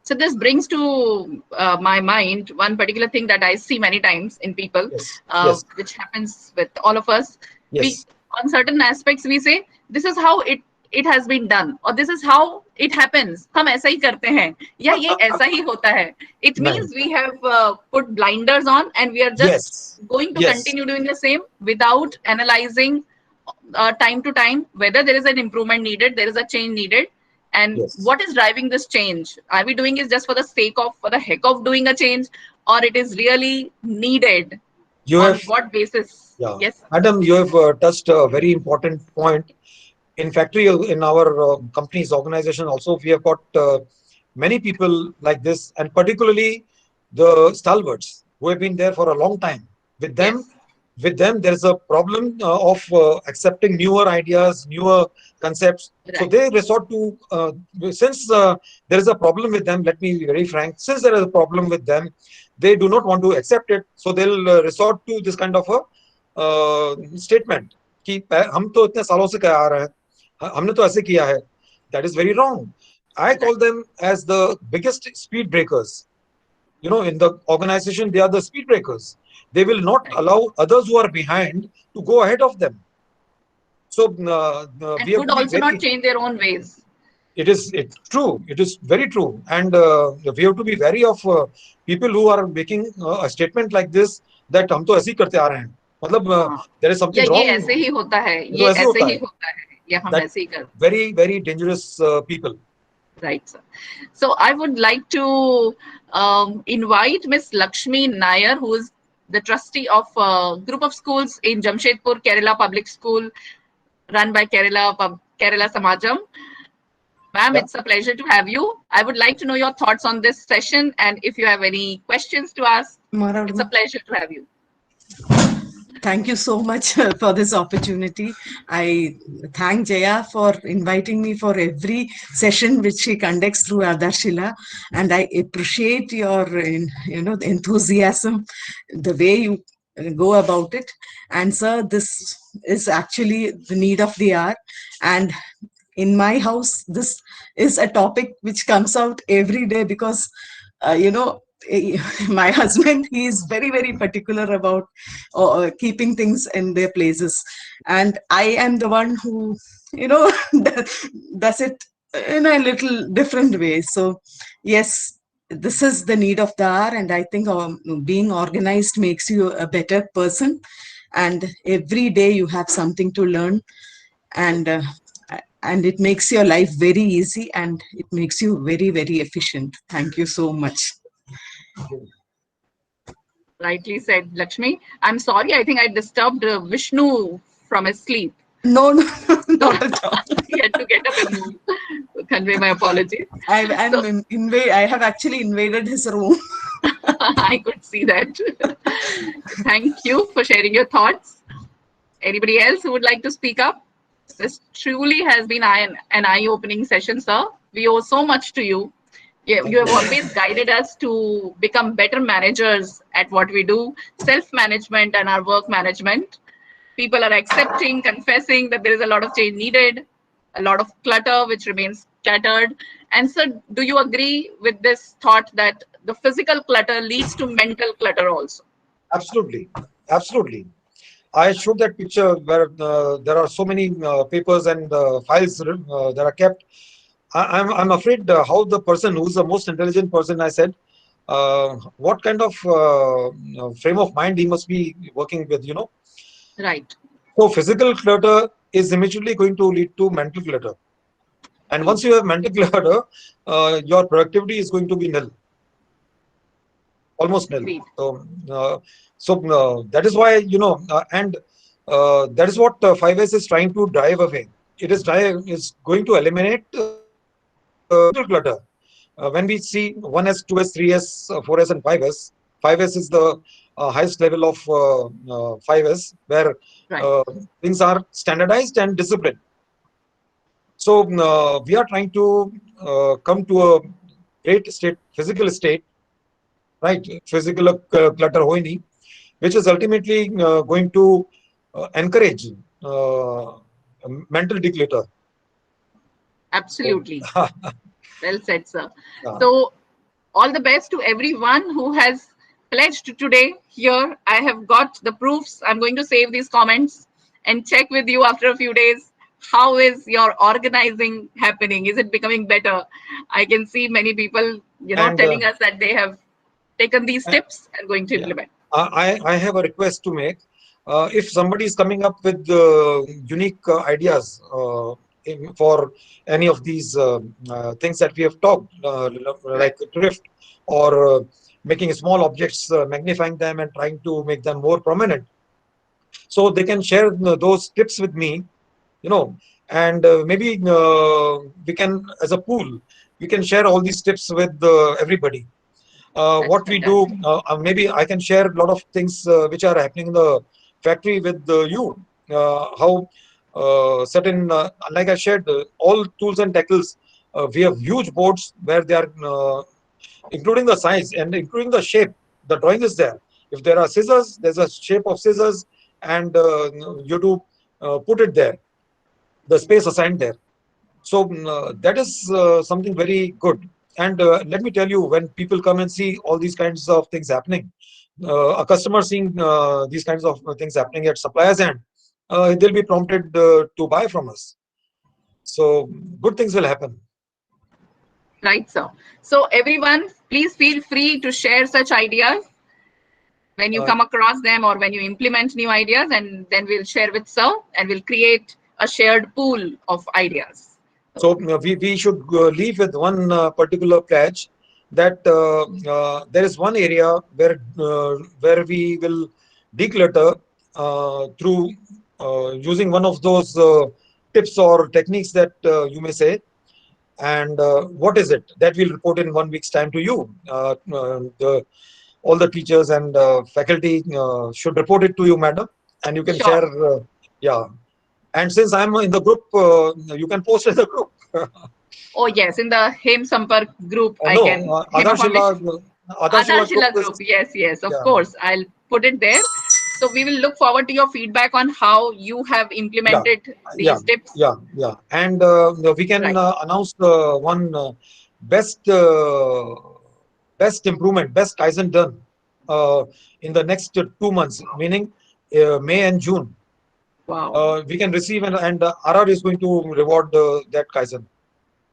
So this brings to my mind one particular thing that I see many times in people, Yes, yes, which happens with all of us. We, yes, on certain aspects, we say this is how it has been done, or this is how it happens. हम ऐसा ही करते हैं, या ये ऐसा ही होता है. It nice. means we have put blinders on, and we are just Yes, going to yes, continue doing the same without analyzing time to time whether there is an improvement needed, there is a change needed, and yes. what is driving this change. Are we doing it just for the sake of, for the heck of doing a change, or it is really needed? You On have, what basis? yeah, Yes. Madam, you have touched a very important point. In factory, in our company's organization, also we have got many people like this, and particularly the stalwarts who have been there for a long time. With them, Yes. with them, there is a problem of accepting newer ideas, newer concepts. So Right. they resort to since there is a problem with them. Let me be very frank. Since there is a problem with them, they do not want to accept it. So they'll resort to this kind of a statement कि हम तो इतने सालों से आ रहे हैं, हमने तो ऐसे किया है. That is very wrong. I Right. call them as the biggest speed breakers. In the organization, they are the speed breakers. They will not Right. allow others who are behind to go ahead of them. So And we have would to be also not very. change their own ways. It true. It is very true, and we have to be wary of people who are making a statement like this that हम तो ऐसे ही करते आ रहे हैं. मतलब हाँ. there is या something ये wrong. ऐसे ही होता है, ये ये तो ऐसे ऐसे होता ही है. होता है, या हम That ऐसे ही कर. very very dangerous people. Right, sir. So I would like to invite Miss Lakshmi Nair, who is the trustee of a group of schools in Jamshedpur, Kerala Public School, run by Kerala Samajam. Ma'am, Yeah. it's a pleasure to have you. I would like to know your thoughts on this session, and if you have any questions to ask, it's a pleasure to have you. Thank you so much for this opportunity. I thank Jaya for inviting me for every session which she conducts through Aadharshila, and I appreciate your enthusiasm, the way you go about it. And sir, this is actually the need of the hour, and in my house this is a topic which comes out every day because my husband, he is very very particular about keeping things in their places, and I am the one who you know does it in a little different way. So yes, this is the need of the hour, and I think being organized makes you a better person, and every day you have something to learn, and and it makes your life very easy, and it makes you very very efficient. Thank you so much. Rightly said, Lakshmi. I'm sorry, I think I disturbed Vishnu from his sleep. No, no, So not at all. he had to get up and move. So convey my apologies. So I have actually invaded his room. I could see that. Thank you for sharing your thoughts. Anybody else who would like to speak up? This truly has been an eye-opening session, sir. We owe so much to you. You have always guided us to become better managers at what we do, self-management and our work management. People are accepting, confessing that there is a lot of change needed, a lot of clutter which remains scattered. And so, do you agree with this thought that the physical clutter leads to mental clutter also? Absolutely, absolutely. I showed that picture where there are so many papers and files that are kept. I'm afraid how the person who's the most intelligent person, I said, what kind of frame of mind he must be working with, Right. So physical clutter is immediately going to lead to mental clutter. And True. once you have mental clutter, your productivity is going to be nil, almost nil. Agreed. So that is why, and that is what 5S is trying to drive away. Is going to eliminate mental clutter. When we see 1S, 2S, 3S, 4S, and 5S, 5S is the highest level of 5S, where Right. uh, things are standardized and disciplined. So we are trying to come to a great state, physical state, right? Physical clutter hoini, which is ultimately going to encourage uh, mental declutter. So, Absolutely. Well said, sir. yeah. So, all the best to everyone who has pledged today here. I have got the proofs. I'm going to save these comments and check with you after a few days. How is your organizing happening? Is it becoming better? I can see many people, and telling us that they have taken these uh, tips and going to yeah, implement. I have a request to make. If somebody is coming up with unique ideas for any of these things that we have talked, Right. like thrift or making small objects, magnifying them and trying to make them more prominent, so they can share those tips with me, and maybe we can, as a pool, we can share all these tips with everybody. That's What we do, fantastic. maybe I can share a lot of things which are happening in the factory with you. How certain, like I shared, all tools and tackles, we have huge boards where they are, including the size and including the shape. The drawing is there. If there are scissors, there's a shape of scissors, and you do put it there, the space assigned there. So that is something very good. And let me tell you, when people come and see all these kinds of things happening, a customer seeing these kinds of things happening at suppliers' end, they'll be prompted to buy from us. So good things will happen. Right, sir. So, everyone, please feel free to share such ideas when you Uh, come across them or when you implement new ideas, and then we'll share with sir and we'll create a shared pool of ideas. so So, we should leave with one particular pledge, that there is one area where we will declutter through using one of those tips or techniques that you may say. And what is it that we'll report in 1 week's time to you? All the teachers and faculty should report it to you, madam, and you can sure. share. Yeah, and since I'm in the group, you can post in the group. Oh, yes. In the Hem Sampark group, I No, can, Aadharshila, publish. Aadharshila group Aadharshila is, group. Yes, yes, of yeah, course. I'll put it there. So, we will look forward to your feedback on how you have yeah, implemented yeah, these tips. yeah. And we can Right. announce one best best improvement, best Kaizen done uh, in the next 2 months, meaning May and June. Wow. We can receive, and RR is going to reward that Kaizen.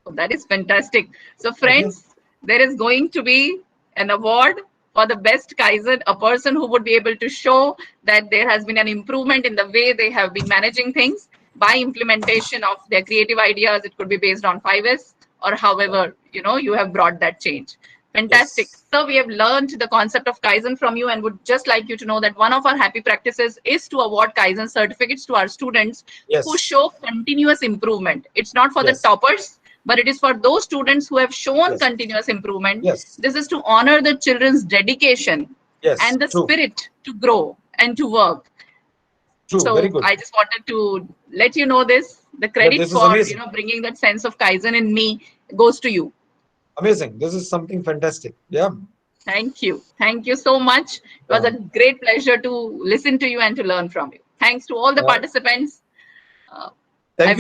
So that is fantastic. So, Okay. friends, there is going to be an award for the best Kaizen, a person who would be able to show that there has been an improvement in the way they have been managing things by implementation of their creative ideas. It could be based on 5S or however, you have brought that change. Fantastic. Yes. So we have learned the concept of Kaizen from you and would just like you to know that one of our happy practices is to award Kaizen certificates to our students who Yes. show continuous improvement. It's not for the Yes. toppers, but it is for those students who have shown Yes. continuous improvement. Yes. This is to honor the children's dedication Yes. and the True. spirit to grow and to work. True. Very So good. I just wanted to let you know this. The That credit this is for amazing. bringing that sense of Kaizen in me goes to you. Amazing. This is something fantastic. Yeah. Thank you. Thank you so much. It was Yeah. a great pleasure to listen to you and to learn from you. Thanks to all the Uh, participants.